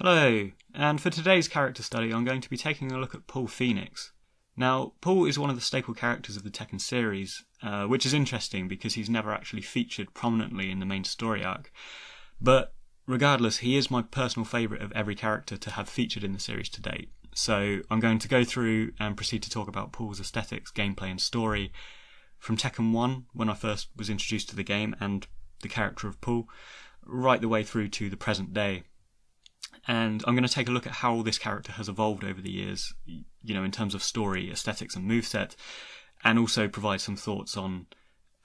Hello, and for today's character study I'm going to be taking a look at Paul Phoenix. Now, Paul is one of the staple characters of the Tekken series, which is interesting because he's never actually featured prominently in the main story arc. But regardless, he is my personal favourite of every character to have featured in the series to date. So I'm going to go through and proceed to talk about Paul's aesthetics, gameplay and story from Tekken 1, when I first was introduced to the game and the character of Paul, right the way through to the present day. And I'm going to take a look at how this character has evolved over the years, in terms of story, aesthetics and moveset, and also provide some thoughts on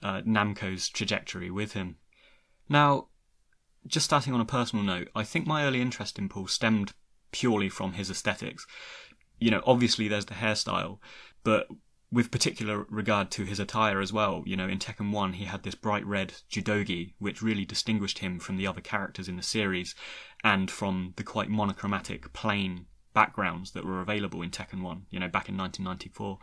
Namco's trajectory with him. Now, just starting on a personal note, I think my early interest in Paul stemmed purely from his aesthetics. Obviously there's the hairstyle, but with particular regard to his attire as well. In Tekken 1 he had this bright red judogi, which really distinguished him from the other characters in the series, and from the quite monochromatic, plain backgrounds that were available in Tekken 1, back in 1994.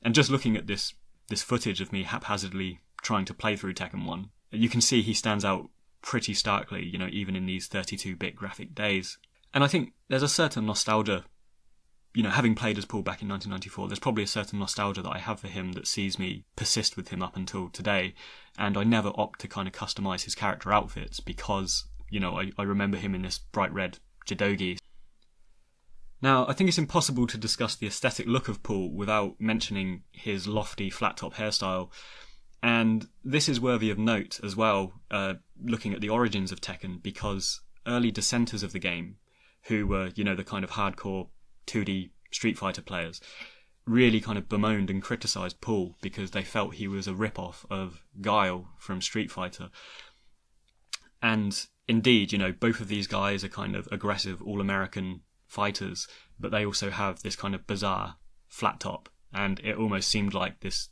And just looking at this footage of me haphazardly trying to play through Tekken 1, you can see he stands out pretty starkly, even in these 32-bit graphic days. And I think there's a certain nostalgia, having played as Paul back in 1994, there's probably a certain nostalgia that I have for him that sees me persist with him up until today. And I never opt to kind of customise his character outfits because, I remember him in this bright red judogi. Now, I think it's impossible to discuss the aesthetic look of Paul without mentioning his lofty flat-top hairstyle. And this is worthy of note as well, looking at the origins of Tekken, because early dissenters of the game, who were, the kind of hardcore 2D Street Fighter players, really kind of bemoaned and criticised Paul because they felt he was a rip-off of Guile from Street Fighter. And indeed, both of these guys are kind of aggressive all-American fighters, but they also have this kind of bizarre flat top, and it almost seemed like this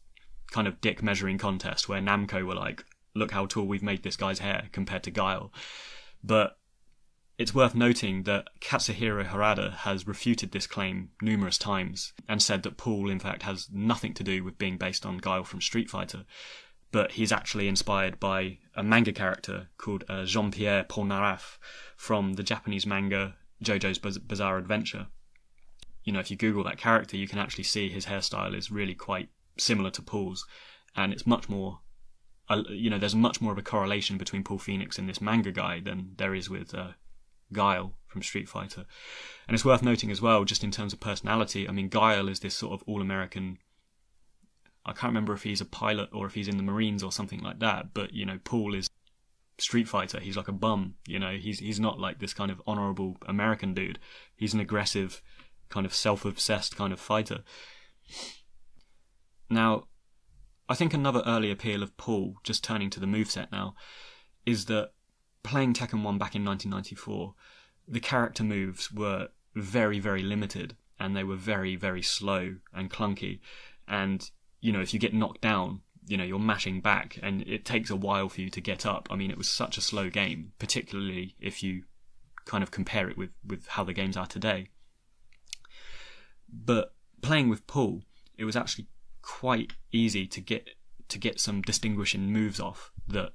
kind of dick measuring contest where Namco were like, look how tall we've made this guy's hair compared to Guile. But it's worth noting that Katsuhiro Harada has refuted this claim numerous times and said that Paul, in fact, has nothing to do with being based on Guile from Street Fighter, but he's actually inspired by a manga character called Jean-Pierre Polnareff from the Japanese manga JoJo's Bizarre Adventure. If you Google that character, you can actually see his hairstyle is really quite similar to Paul's, and it's much more, there's much more of a correlation between Paul Phoenix and this manga guy than there is with Guile from Street Fighter. And it's worth noting as well, just in terms of personality, Guile is this sort of all-American, I can't remember if he's a pilot or if he's in the Marines or something like that, but, Paul is Street Fighter. He's like a bum, he's not like this kind of honourable American dude. He's an aggressive, kind of self-obsessed kind of fighter. Now, I think another early appeal of Paul, just turning to the moveset now, is that playing Tekken 1 back in 1994, the character moves were very, very limited, and they were very, very slow and clunky. And, if you get knocked down, you're mashing back, and it takes a while for you to get up. It was such a slow game, particularly if you kind of compare it with how the games are today. But playing with Paul, it was actually quite easy to get some distinguishing moves off that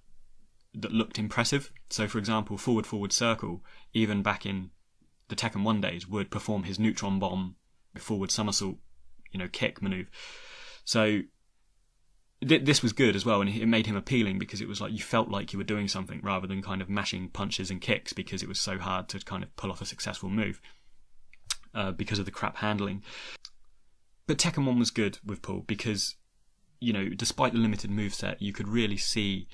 looked impressive. So, for example, forward circle, even back in the Tekken 1 days, would perform his neutron bomb, forward somersault, kick maneuver. So this was good as well, and it made him appealing because it was like you felt like you were doing something rather than kind of mashing punches and kicks because it was so hard to kind of pull off a successful move because of the crap handling. But Tekken 1 was good with Paul because, despite the limited moveset, you could really see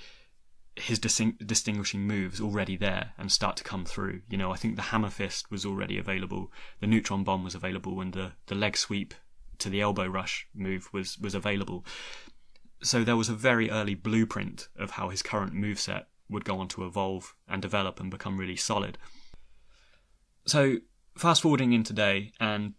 his distinguishing moves already there and start to come through. I think the hammer fist was already available, the neutron bomb was available, and the leg sweep to the elbow rush move was available. So there was a very early blueprint of how his current moveset would go on to evolve and develop and become really solid. So fast forwarding in today, and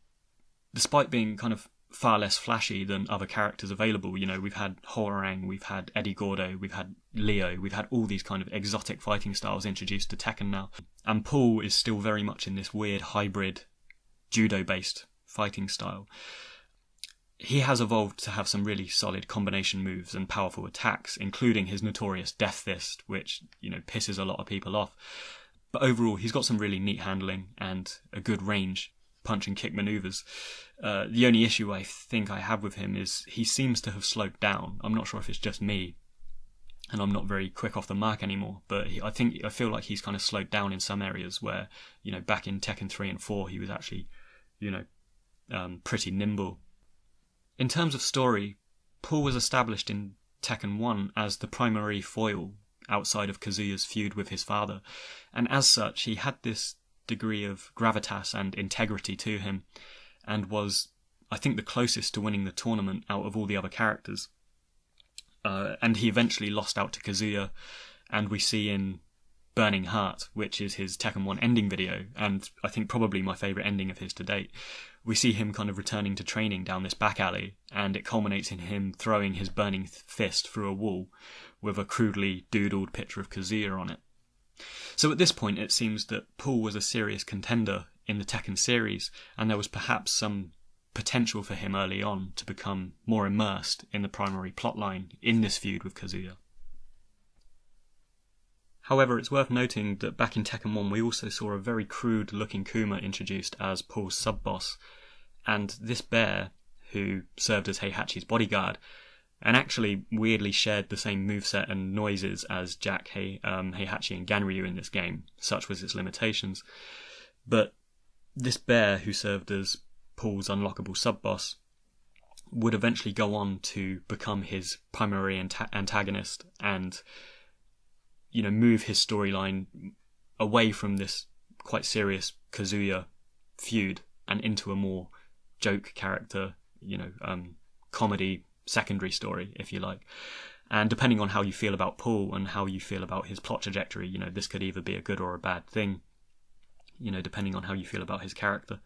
despite being kind of far less flashy than other characters available, we've had Horarang, we've had Eddie Gordo, we've had Leo, we've had all these kind of exotic fighting styles introduced to Tekken now. And Paul is still very much in this weird hybrid judo-based fighting style. He has evolved to have some really solid combination moves and powerful attacks, including his notorious Death Fist, which, pisses a lot of people off. But overall, he's got some really neat handling and a good range, punch and kick maneuvers. The only issue I think I have with him is he seems to have slowed down. I'm not sure if it's just me, and I'm not very quick off the mark anymore, but I feel like he's kind of slowed down in some areas where, back in Tekken 3 and 4, he was actually, pretty nimble. In terms of story, Paul was established in Tekken 1 as the primary foil outside of Kazuya's feud with his father, and as such he had this degree of gravitas and integrity to him, and was, I think, the closest to winning the tournament out of all the other characters. And he eventually lost out to Kazuya, and we see in Burning Heart, which is his Tekken 1 ending video, and I think probably my favourite ending of his to date, we see him kind of returning to training down this back alley, and it culminates in him throwing his burning fist through a wall with a crudely doodled picture of Kazuya on it. So at this point it seems that Paul was a serious contender in the Tekken series, and there was perhaps some potential for him early on to become more immersed in the primary plotline in this feud with Kazuya. However, it's worth noting that back in Tekken 1 we also saw a very crude looking Kuma introduced as Paul's sub-boss, and this bear, who served as Heihachi's bodyguard, and actually weirdly shared the same moveset and noises as Jack, Heihachi and Ganryu in this game, such was its limitations. But this bear, who served as Paul's unlockable sub-boss, would eventually go on to become his primary antagonist and move his storyline away from this quite serious Kazuya feud and into a more joke character, comedy secondary story, if you like. And depending on how you feel about Paul and how you feel about his plot trajectory, this could either be a good or a bad thing, depending on how you feel about his character.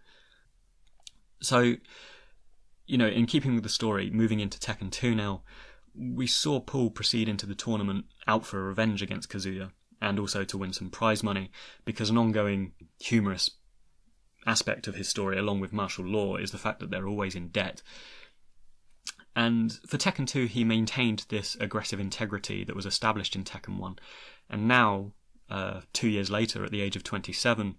So, in keeping with the story, moving into Tekken 2 now, we saw Paul proceed into the tournament out for revenge against Kazuya, and also to win some prize money, because an ongoing humorous aspect of his story, along with martial law, is the fact that they're always in debt. And for Tekken 2, he maintained this aggressive integrity that was established in Tekken 1, and now, 2 years later, at the age of 27,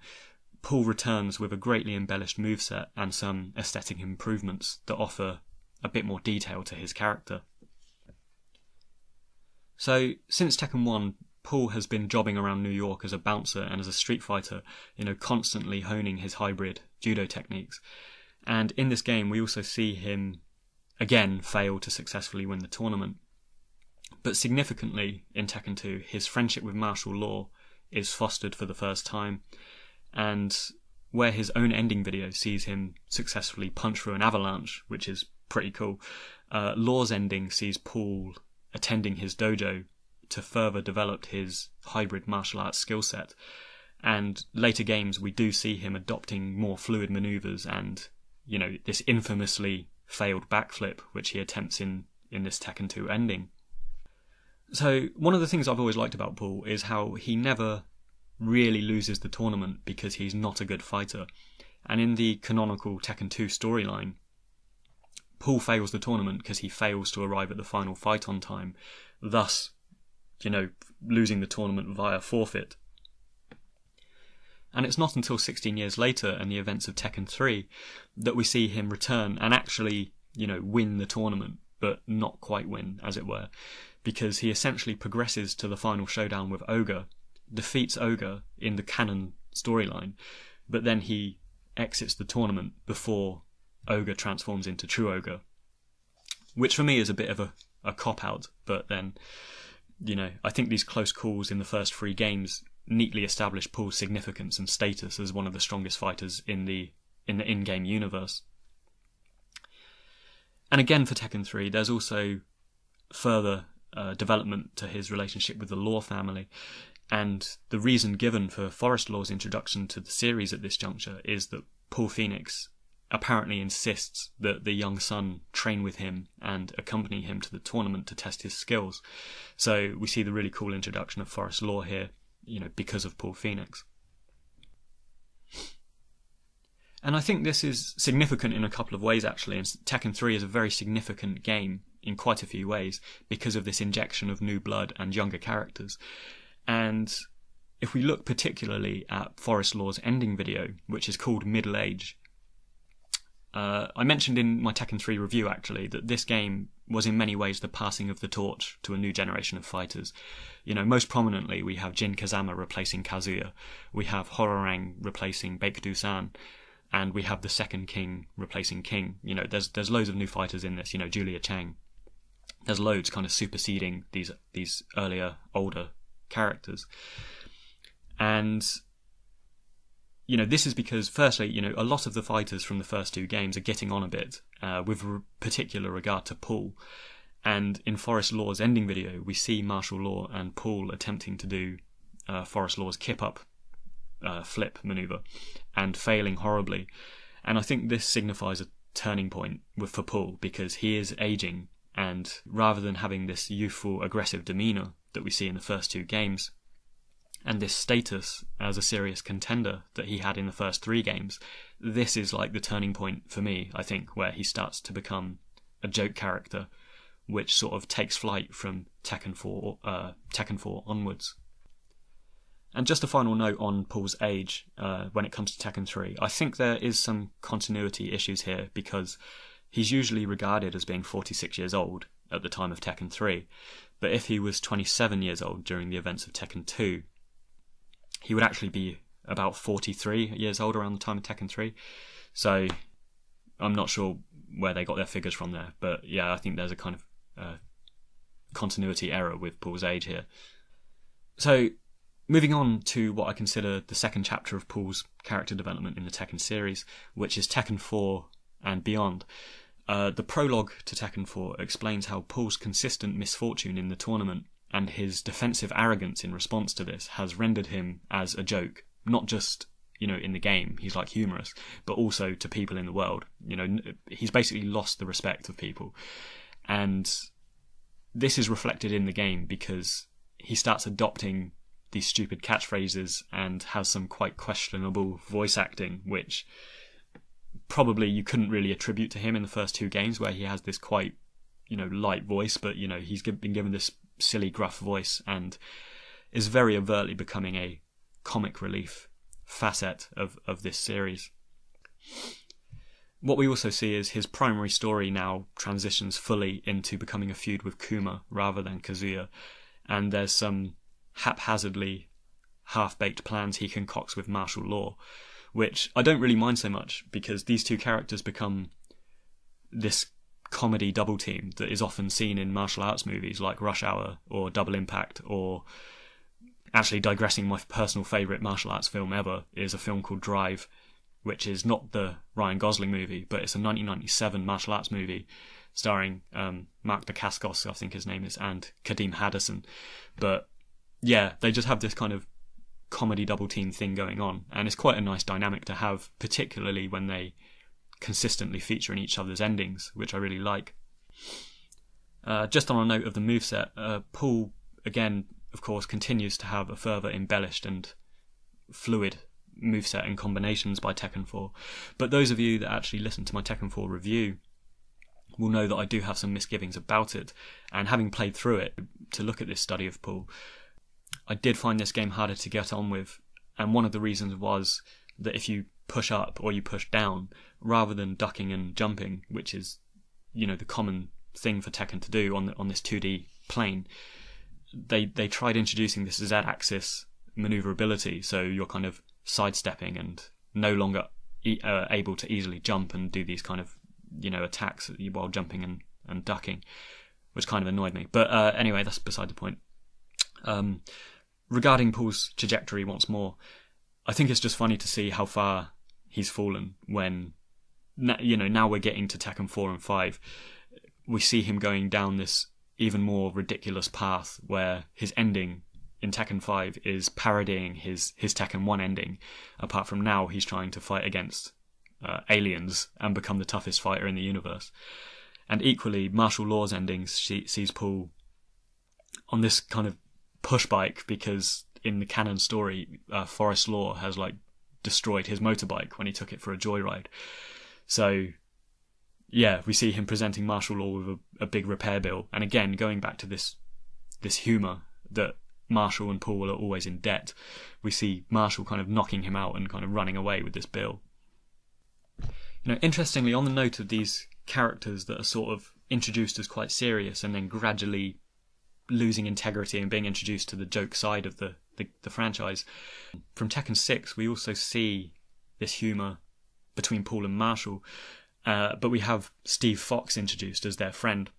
Paul returns with a greatly embellished moveset and some aesthetic improvements that offer a bit more detail to his character. So, since Tekken 1, Paul has been jobbing around New York as a bouncer and as a street fighter, constantly honing his hybrid judo techniques. And in this game, we also see him, again, fail to successfully win the tournament. But significantly, in Tekken 2, his friendship with martial law is fostered for the first time, and where his own ending video sees him successfully punch through an avalanche, which is pretty cool, Law's ending sees Paul attending his dojo to further develop his hybrid martial arts skill set, and later games we do see him adopting more fluid maneuvers and, this infamously failed backflip which he attempts in this Tekken 2 ending. So one of the things I've always liked about Paul is how he never really loses the tournament because he's not a good fighter, and in the canonical Tekken 2 storyline, Paul fails the tournament because he fails to arrive at the final fight on time, thus, losing the tournament via forfeit. And it's not until 16 years later and the events of Tekken 3 that we see him return and actually, win the tournament, but not quite win, as it were, because he essentially progresses to the final showdown with Ogre, defeats Ogre in the canon storyline, but then he exits the tournament before Ogre transforms into True Ogre, which for me is a bit of a cop-out, but then, I think these close calls in the first 3 games neatly establish Paul's significance and status as one of the strongest fighters in the in-game universe. And again for Tekken 3, there's also further development to his relationship with the Law family, and the reason given for Forest Law's introduction to the series at this juncture is that Paul Phoenix apparently insists that the young son train with him and accompany him to the tournament to test his skills. So we see the really cool introduction of Forest Law here, because of Paul Phoenix. And I think this is significant in a couple of ways, actually, and Tekken 3 is a very significant game in quite a few ways because of this injection of new blood and younger characters. And if we look particularly at Forest Law's ending video, which is called Middle Age, I mentioned in my Tekken 3 review actually that this game was in many ways the passing of the torch to a new generation of fighters. Most prominently we have Jin Kazama replacing Kazuya, we have Hororang replacing Baekdu-san, and we have the second King replacing King. There's loads of new fighters in this, Julia Chang. There's loads kind of superseding these earlier, older characters. And this is because, firstly, a lot of the fighters from the first two games are getting on a bit, with particular regard to Paul. And in Forest Law's ending video, we see Martial Law and Paul attempting to do Forest Law's kip-up flip maneuver and failing horribly. And I think this signifies a turning point for Paul, because he is aging, and rather than having this youthful, aggressive demeanour that we see in the first two games, and this status as a serious contender that he had in the first three games, this is like the turning point for me, I think, where he starts to become a joke character, which sort of takes flight from Tekken 4 onwards. And just a final note on Paul's age when it comes to Tekken 3. I think there is some continuity issues here, because he's usually regarded as being 46 years old at the time of Tekken 3, but if he was 27 years old during the events of Tekken 2, he would actually be about 43 years old around the time of Tekken 3. So I'm not sure where they got their figures from there, but yeah, I think there's a kind of continuity error with Paul's age here. So moving on to what I consider the second chapter of Paul's character development in the Tekken series, which is Tekken 4 and beyond. The prologue to Tekken 4 explains how Paul's consistent misfortune in the tournament and his defensive arrogance in response to this has rendered him as a joke, not just, in the game, he's like humorous, but also to people in the world. He's basically lost the respect of people. And this is reflected in the game because he starts adopting these stupid catchphrases and has some quite questionable voice acting, which probably you couldn't really attribute to him in the first two games, where he has this quite, light voice, but, he's been given this silly, gruff voice and is very overtly becoming a comic relief facet of this series. What we also see is his primary story now transitions fully into becoming a feud with Kuma rather than Kazuya, and there's some haphazardly half-baked plans he concocts with Martial Law, which I don't really mind so much, because these two characters become this comedy double team that is often seen in martial arts movies like Rush Hour or Double Impact, or actually, digressing, my personal favourite martial arts film ever is a film called Drive, which is not the Ryan Gosling movie, but it's a 1997 martial arts movie starring Mark Dacascos, I think his name is, and Kadeem Haddison. But yeah, they just have this kind of comedy double team thing going on, and it's quite a nice dynamic to have, particularly when they consistently feature in each other's endings, which I really like. Just on a note of the moveset, Paul, again, of course, continues to have a further embellished and fluid moveset and combinations by Tekken 4, but those of you that actually listen to my Tekken 4 review will know that I do have some misgivings about it, and having played through it to look at this study of Paul, I did find this game harder to get on with, and one of the reasons was that if you push up or you push down, rather than ducking and jumping, which is, the common thing for Tekken to do on this 2D plane, they tried introducing this Z-axis maneuverability, so you're kind of sidestepping and no longer able to easily jump and do these kind of, attacks while jumping and ducking, which kind of annoyed me. But anyway, that's beside the point. Regarding Paul's trajectory once more, I think it's just funny to see how far he's fallen when, now we're getting to Tekken 4 and 5. We see him going down this even more ridiculous path where his ending in Tekken 5 is parodying his Tekken 1 ending. Apart from now, he's trying to fight against aliens and become the toughest fighter in the universe. And equally, Martial Law's ending sees Paul on this kind of push bike, because in the canon story, Forest Law has destroyed his motorbike when he took it for a joyride. So yeah, we see him presenting Martial Law with a big repair bill, and again going back to this humour that Marshall and Paul are always in debt. We see Marshall kind of knocking him out and kind of running away with this bill. Interestingly, on the note of these characters that are sort of introduced as quite serious and then gradually losing integrity and being introduced to the joke side of the franchise, from Tekken 6 we also see this humour between Paul and Marshall, but we have Steve Fox introduced as their friend,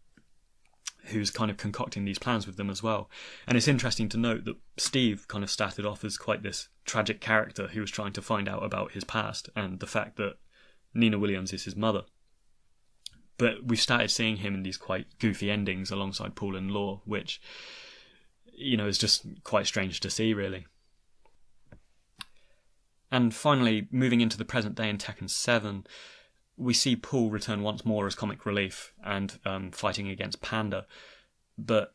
who's kind of concocting these plans with them as well. And it's interesting to note that Steve kind of started off as quite this tragic character who was trying to find out about his past and the fact that Nina Williams is his mother. But we've started seeing him in these quite goofy endings alongside Paul and Law, which, is just quite strange to see, really. And finally, moving into the present day in Tekken 7, we see Paul return once more as comic relief and fighting against Panda. But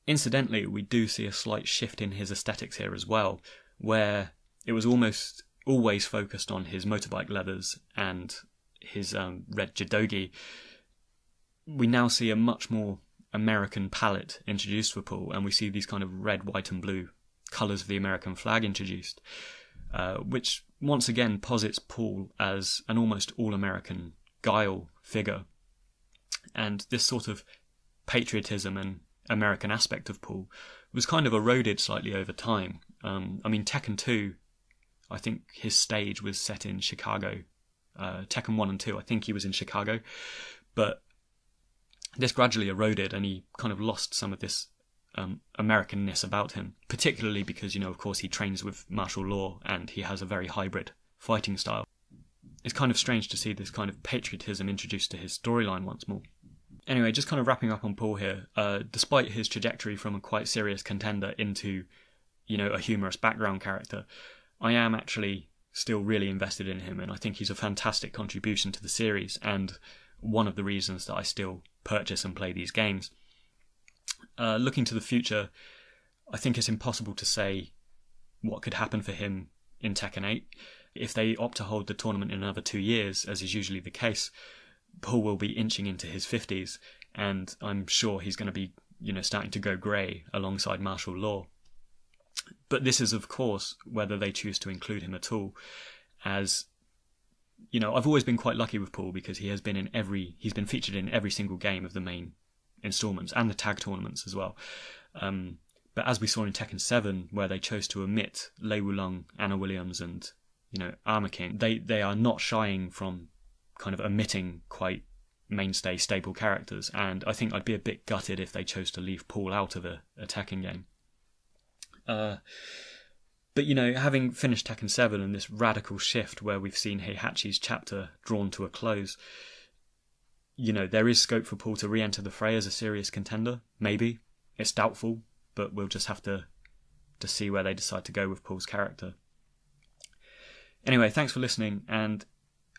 incidentally, we do see a slight shift in his aesthetics here as well, where it was almost always focused on his motorbike leathers and his red judogi. We now see a much more American palette introduced for Paul, and we see these kind of red, white and blue colours of the American flag introduced, which once again posits Paul as an almost all-American guile figure. And this sort of patriotism and American aspect of Paul was kind of eroded slightly over time. Tekken 2, I think his stage was set in Chicago. Tekken 1 and 2, I think he was in Chicago. But this gradually eroded and he kind of lost some of this Americanness about him, particularly because, of course he trains with martial law and he has a very hybrid fighting style. It's kind of strange to see this kind of patriotism introduced to his storyline once more. Anyway, just kind of wrapping up on Paul here, despite his trajectory from a quite serious contender into, a humorous background character, I am actually still really invested in him, and I think he's a fantastic contribution to the series and one of the reasons that I still purchase and play these games. Looking to the future, I think it's impossible to say what could happen for him in Tekken 8. If they opt to hold the tournament in another 2 years, as is usually the case, Paul will be inching into his 50s, and I'm sure he's going to be, starting to go grey alongside martial law. But this is, of course, whether they choose to include him at all, as I've always been quite lucky with Paul because he's been featured in every single game of the main installments and the tag tournaments as well. But as we saw in Tekken 7, where they chose to omit Lei Wulong, Anna Williams and, Armor King, they are not shying from kind of omitting quite mainstay staple characters, and I think I'd be a bit gutted if they chose to leave Paul out of a Tekken game. But, having finished Tekken 7 and this radical shift where we've seen Heihachi's chapter drawn to a close, there is scope for Paul to re-enter the fray as a serious contender. Maybe. It's doubtful, but we'll just have to see where they decide to go with Paul's character. Anyway, thanks for listening, and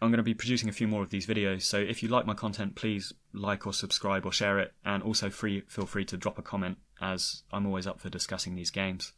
I'm going to be producing a few more of these videos, so if you like my content, please like or subscribe or share it, and also feel free to drop a comment, as I'm always up for discussing these games.